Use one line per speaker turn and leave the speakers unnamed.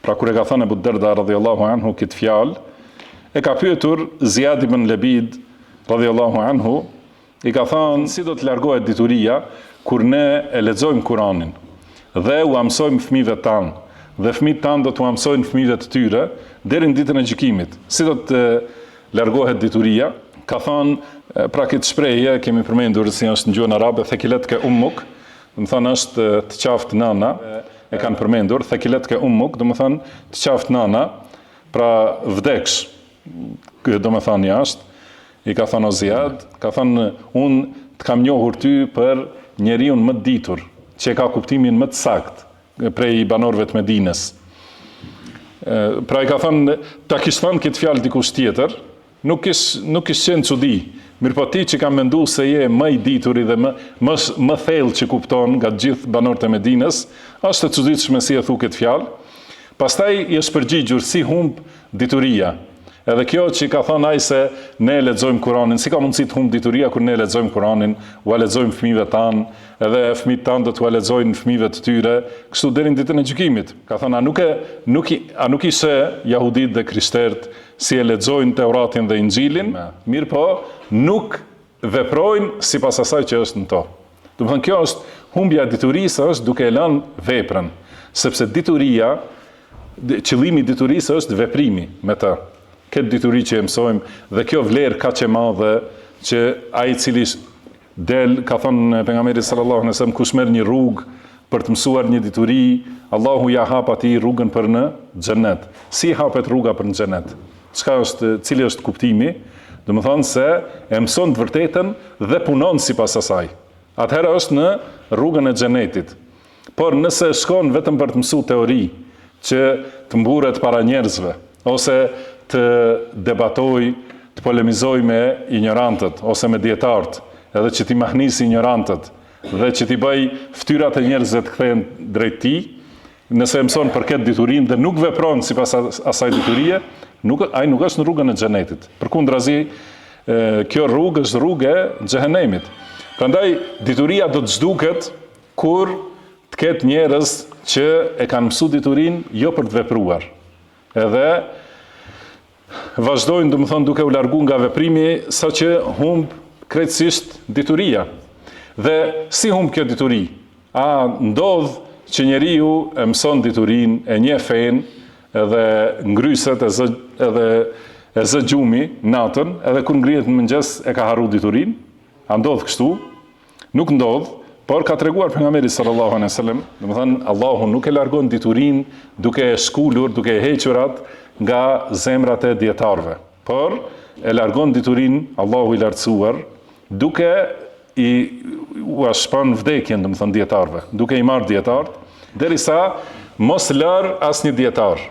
Pra kur e ka thënë Abu Darda radhiyallahu anhu këtë fjalë, e ka pyetur Ziyad ibn Labid radhiyallahu anhu, i ka thënë si do të largohet dituria kur ne e lexojmë Kur'anin dhe u mësojmë fëmijëve tanë dhe fëmijët tanë do t'u mësojnë fëmijëve të tyre deri në ditën e gjykimit. Si do të largohet dituria? Ka thënë pra këtë shprehje kemi përmendur si është në gjuhën arabe thekilet ke ummuk, do të thonë është të qaftë nana, e kanë përmendur thekilet ke ummuk, do të thonë të qaftë nana, pra vdeksh. Do të thonë jashtë, i ka thënë Ziyad, ka thënë unë të kam njohur ty për njeriu më të ditur, që ka kuptimin më të saktë prej banorëve të Medinës. Pra i ka thënë, ta kishte thënë këtë fjalë dikush tjetër, nuk kish qenë çudi. Mirpo ti që kam menduar se je më i dituri dhe më thellë që kupton nga të gjithë banorët e Medinës, është e çuditshme si e thu këtë fjalë. Pastaj i është përgjigjur si humb dituria. Edhe kjo që ka thënë ai se ne lexojmë Kur'anin, si ka mundësi të humb dituria kur ne lexojmë Kur'anin, ua lexojmë fëmijëve tanë, edhe fëmijët tanë do t'ua lexojnë fëmijëve të tyre, kështu deri në ditën e gjykimit. Ka thënë a nuk ishte jahudit dhe krishterët si e lexojnë Teuratin dhe Injilin, mirë po nuk veprojnë sipas asaj që është në to. Do të thënë kjo është humbja e diturisë është duke e lënë veprën, sepse dituria, qëllimi i diturisë është veprimi me të. Këtë dituri që e mësojmë dhe kjo vlerë kaq e madhe që ai i cili del, ka thënë pejgamberi sallallahu alaihi wasallam, kush merr një rrugë për të mësuar një dituri, Allahu ja hap atij rrugën për në xhenet. Si hapet rruga për në xhenet? Cili është kuptimi? Do të thonë se e mëson të vërtetën dhe punon sipas asaj. Atëherë është në rrugën e xhenetit. Por nëse shkon vetëm për të mësuar teori, që të mburret para njerëzve, ose të debatoj, të polemizoj me ignorantët, ose me dietarët, edhe që t'i mahnisi ignorantët, dhe që t'i bëj ftyrat e njerëzve të kthehen drejt tij, nëse e mëson për këtë diturin dhe nuk vepron sipas asaj diturie, ai nuk është në rrugën e xhenetit. Përkundrazi, kjo rrugë është rrugë e xhehenemit. Prandaj dituria do të zhduket kur të ketë njerëz që e kanë mësuar diturin jo për të vepruar. Edhe vazhdojnë, do të thonë, duke u largu nga veprimi, saqë humb krejtësisht dituria. Dhe si humb kjo dituri? A ndodh që njeriu e mëson diturin, e njeh fen, edhe ngryset edhe e zë gjumi natën, edhe kur ngrihet në mëngjes e ka harru diturin? A ndodh kështu? Nuk ndodh, por ka treguar pejgamberi sallallahu alaihi wasallam, do të thonë Allahu nuk e largon diturin duke e shkulur, duke e hequrat nga zemrat e dietarëve, por e largon diturin Allahu i lartësuar duke u shpën vdekjen, do të thonë dietarëve, duke i marrë dietarët, derisa mos lër asnjë dietar.